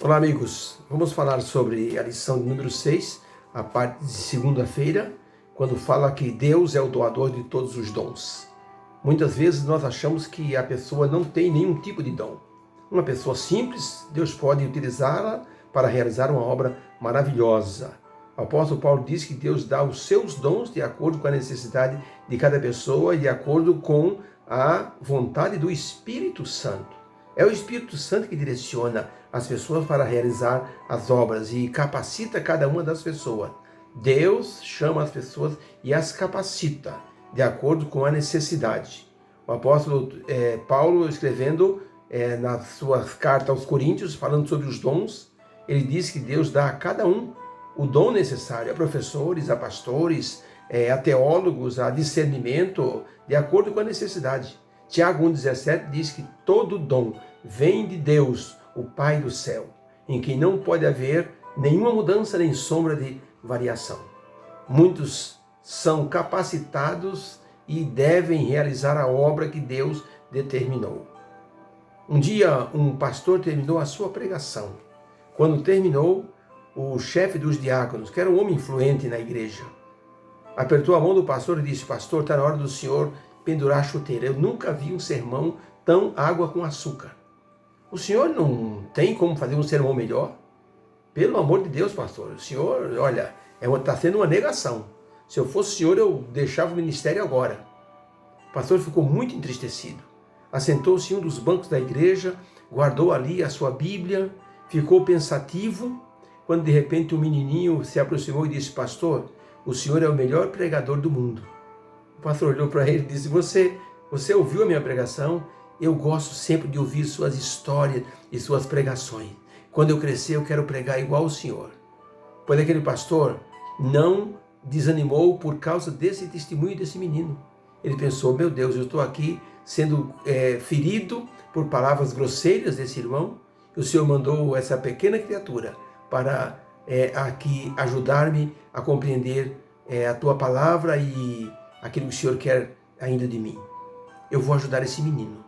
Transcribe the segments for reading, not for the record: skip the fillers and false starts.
Olá, amigos. Vamos falar sobre a lição de número 6, a parte de segunda-feira, quando fala que Deus é o doador de todos os dons. Muitas vezes nós achamos que a pessoa não tem nenhum tipo de dom. Uma pessoa simples, Deus pode utilizá-la para realizar uma obra maravilhosa. O apóstolo Paulo diz que Deus dá os seus dons de acordo com a necessidade de cada pessoa e de acordo com a vontade do Espírito Santo. É o Espírito Santo que direciona as pessoas para realizar as obras e capacita cada uma das pessoas. Deus chama as pessoas e as capacita de acordo com a necessidade. O apóstolo Paulo, escrevendo nas suas cartas aos Coríntios, falando sobre os dons, ele diz que Deus dá a cada um o dom necessário, a professores, a pastores, a teólogos, a discernimento, de acordo com a necessidade. Tiago 1,17 diz que todo dom vem de Deus, o Pai do céu, em quem não pode haver nenhuma mudança nem sombra de variação. Muitos são capacitados e devem realizar a obra que Deus determinou. Um dia, um pastor terminou a sua pregação. Quando terminou, o chefe dos diáconos, que era um homem influente na igreja, apertou a mão do pastor e disse: "Pastor, está na hora do senhor pendurar a chuteira. Eu nunca vi um sermão tão água com açúcar. O senhor não tem como fazer um sermão melhor? Pelo amor de Deus, pastor, o senhor, olha, está sendo uma negação. Se eu fosse o senhor, eu deixava o ministério agora." O pastor ficou muito entristecido. Assentou-se em um dos bancos da igreja, guardou ali a sua Bíblia, ficou pensativo, quando de repente um menininho se aproximou e disse: "Pastor, o senhor é o melhor pregador do mundo." O pastor olhou para ele e disse: Você ouviu a minha pregação? Eu gosto sempre de ouvir suas histórias e suas pregações. Quando eu crescer, eu quero pregar igual o senhor." Pois aquele pastor não desanimou por causa desse testemunho desse menino. Ele pensou: meu Deus, eu estou aqui sendo ferido por palavras grosseiras desse irmão, e o senhor mandou essa pequena criatura para aqui ajudar-me a compreender a tua palavra e aquilo que o senhor quer ainda de mim. Eu vou ajudar esse menino.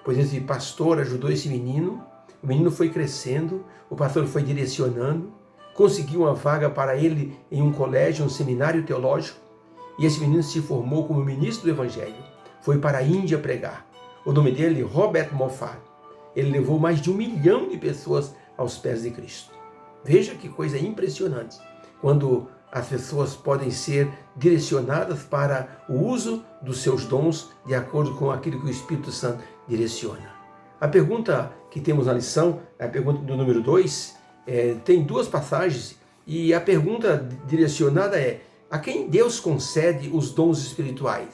Pois esse pastor ajudou esse menino, o menino foi crescendo, o pastor foi direcionando, conseguiu uma vaga para ele em um colégio, um seminário teológico, e esse menino se formou como ministro do Evangelho. Foi para a Índia pregar. O nome dele, Robert Moffat. Ele levou mais de 1 milhão de pessoas aos pés de Cristo. Veja que coisa impressionante, quando as pessoas podem ser direcionadas para o uso dos seus dons de acordo com aquilo que o Espírito Santo direciona. A pergunta que temos na lição, a pergunta do número 2, tem duas passagens, e a pergunta direcionada é: a quem Deus concede os dons espirituais?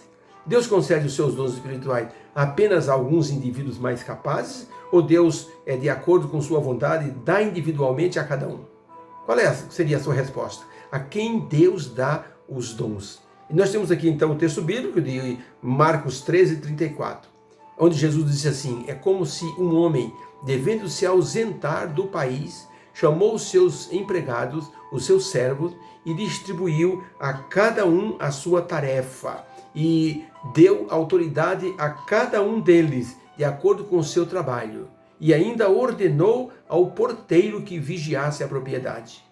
Deus concede os seus dons espirituais apenas a alguns indivíduos mais capazes, ou Deus, de acordo com sua vontade, dá individualmente a cada um? Qual seria a sua resposta? A quem Deus dá os dons? E nós temos aqui então o texto bíblico de Marcos 13:34, onde Jesus disse assim: "É como se um homem, devendo se ausentar do país, chamou os seus empregados, os seus servos, e distribuiu a cada um a sua tarefa, e deu autoridade a cada um deles, de acordo com o seu trabalho. E ainda ordenou ao porteiro que vigiasse a propriedade."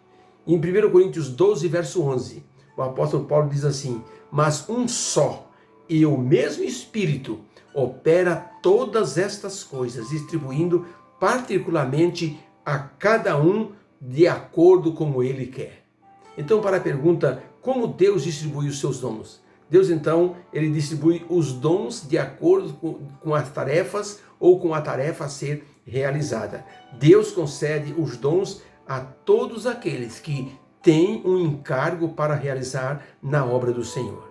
Em 1 Coríntios 12, verso 11, o apóstolo Paulo diz assim: "Mas um só e o mesmo Espírito opera todas estas coisas, distribuindo particularmente a cada um de acordo como ele quer." Então, para a pergunta: como Deus distribui os seus dons? Deus, então, ele distribui os dons de acordo com as tarefas ou com a tarefa a ser realizada. Deus concede os dons a todos aqueles que têm um encargo para realizar na obra do Senhor.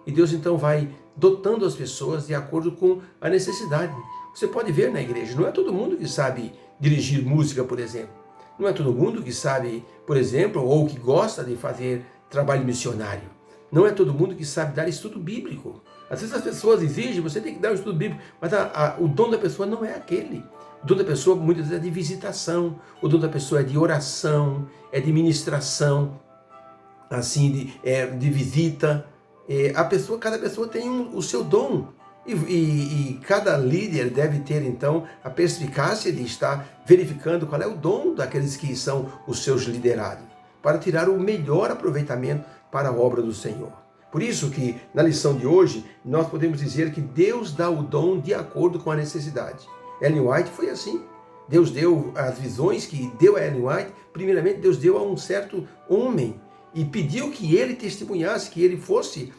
E Deus, então, vai dotando as pessoas de acordo com a necessidade. Você pode ver na igreja, não é todo mundo que sabe dirigir música, por exemplo. Não é todo mundo que sabe, por exemplo, ou que gosta de fazer trabalho missionário. Não é todo mundo que sabe dar estudo bíblico. Às vezes as pessoas exigem, você tem que dar um estudo bíblico, mas o dom da pessoa não é aquele. O dom da pessoa muitas vezes é de visitação, o dom da pessoa é de oração, é de ministração, assim, de visita. Cada pessoa tem o seu dom. E cada líder deve ter, então, a perspicácia de estar verificando qual é o dom daqueles que são os seus liderados, para tirar o melhor aproveitamento para a obra do Senhor. Por isso que, na lição de hoje, nós podemos dizer que Deus dá o dom de acordo com a necessidade. Ellen White foi assim. Deus deu as visões que deu a Ellen White. Primeiramente, Deus deu a um certo homem e pediu que ele testemunhasse, que ele fosse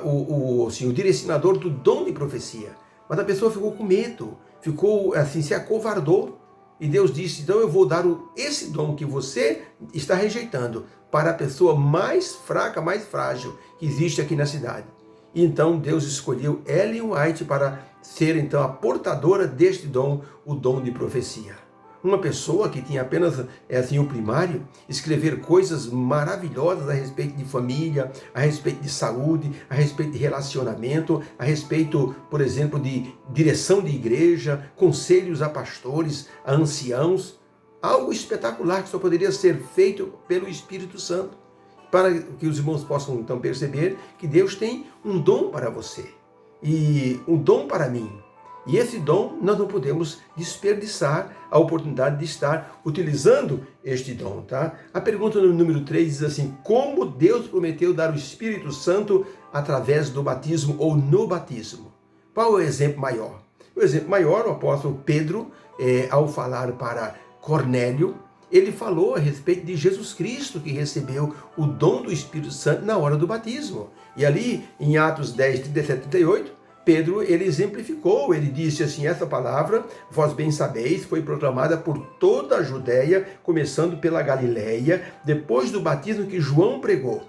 o direcionador do dom de profecia. Mas a pessoa ficou com medo, se acovardou. E Deus disse, então eu vou dar esse dom que você está rejeitando para a pessoa mais fraca, mais frágil que existe aqui na cidade. E então Deus escolheu Ellen White para ser então a portadora deste dom, o dom de profecia. Uma pessoa que tinha apenas o primário, escrever coisas maravilhosas a respeito de família, a respeito de saúde, a respeito de relacionamento, a respeito, por exemplo, de direção de igreja, conselhos a pastores, a anciãos, algo espetacular que só poderia ser feito pelo Espírito Santo, para que os irmãos possam então perceber que Deus tem um dom para você e um dom para mim. E esse dom nós não podemos desperdiçar a oportunidade de estar utilizando este dom, tá? A pergunta no número 3 diz assim: como Deus prometeu dar o Espírito Santo através do batismo ou no batismo? Qual é o exemplo maior? O exemplo maior, o apóstolo Pedro, ao falar para Cornélio, ele falou a respeito de Jesus Cristo, que recebeu o dom do Espírito Santo na hora do batismo. E ali, em Atos 10, 37 e 38, Pedro, ele exemplificou, ele disse assim, essa palavra, vós bem sabeis, foi proclamada por toda a Judéia, começando pela Galileia, depois do batismo que João pregou,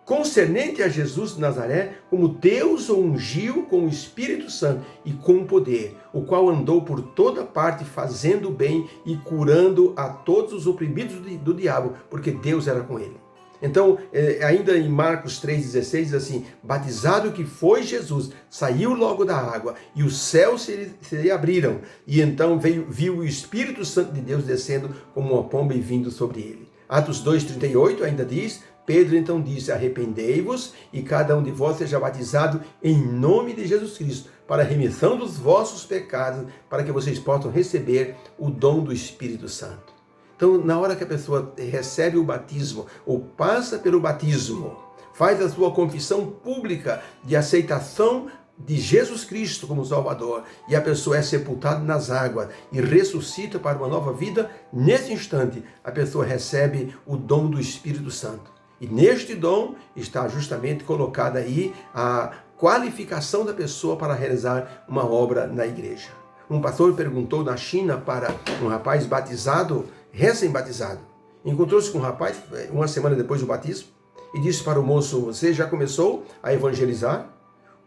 concernente a Jesus de Nazaré, como Deus o ungiu com o Espírito Santo e com poder, o qual andou por toda parte fazendo bem e curando a todos os oprimidos do diabo, porque Deus era com ele. Então, ainda em Marcos 3,16 diz assim, batizado que foi Jesus, saiu logo da água e os céus se abriram e então viu o Espírito Santo de Deus descendo como uma pomba e vindo sobre ele. Atos 2,38 ainda diz, Pedro então disse, arrependei-vos e cada um de vós seja batizado em nome de Jesus Cristo para a remissão dos vossos pecados, para que vocês possam receber o dom do Espírito Santo. Então, na hora que a pessoa recebe o batismo, ou passa pelo batismo, faz a sua confissão pública de aceitação de Jesus Cristo como Salvador, e a pessoa é sepultada nas águas e ressuscita para uma nova vida, nesse instante, a pessoa recebe o dom do Espírito Santo. E neste dom está justamente colocada aí a qualificação da pessoa para realizar uma obra na igreja. Um pastor perguntou na China para um rapaz batizado, recém-batizado. Encontrou-se com um rapaz uma semana depois do batismo e disse para o moço, você já começou a evangelizar?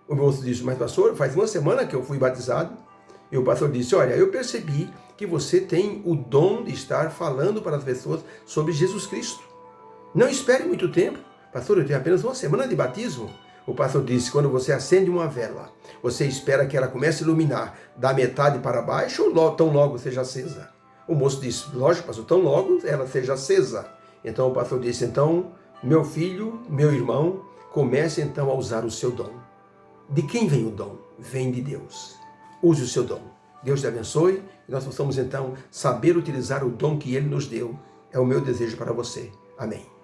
O moço disse, mas pastor, faz uma semana que eu fui batizado. E o pastor disse, olha, eu percebi que você tem o dom de estar falando para as pessoas sobre Jesus Cristo. Não espere muito tempo. Pastor, eu tenho apenas uma semana de batismo. O pastor disse, quando você acende uma vela, você espera que ela comece a iluminar da metade para baixo ou tão logo seja acesa? O moço disse, lógico, pastor, tão logo ela seja acesa. Então o pastor disse, então, meu filho, meu irmão, comece então a usar o seu dom. De quem vem o dom? Vem de Deus. Use o seu dom. Deus te abençoe e nós possamos então saber utilizar o dom que Ele nos deu. É o meu desejo para você. Amém.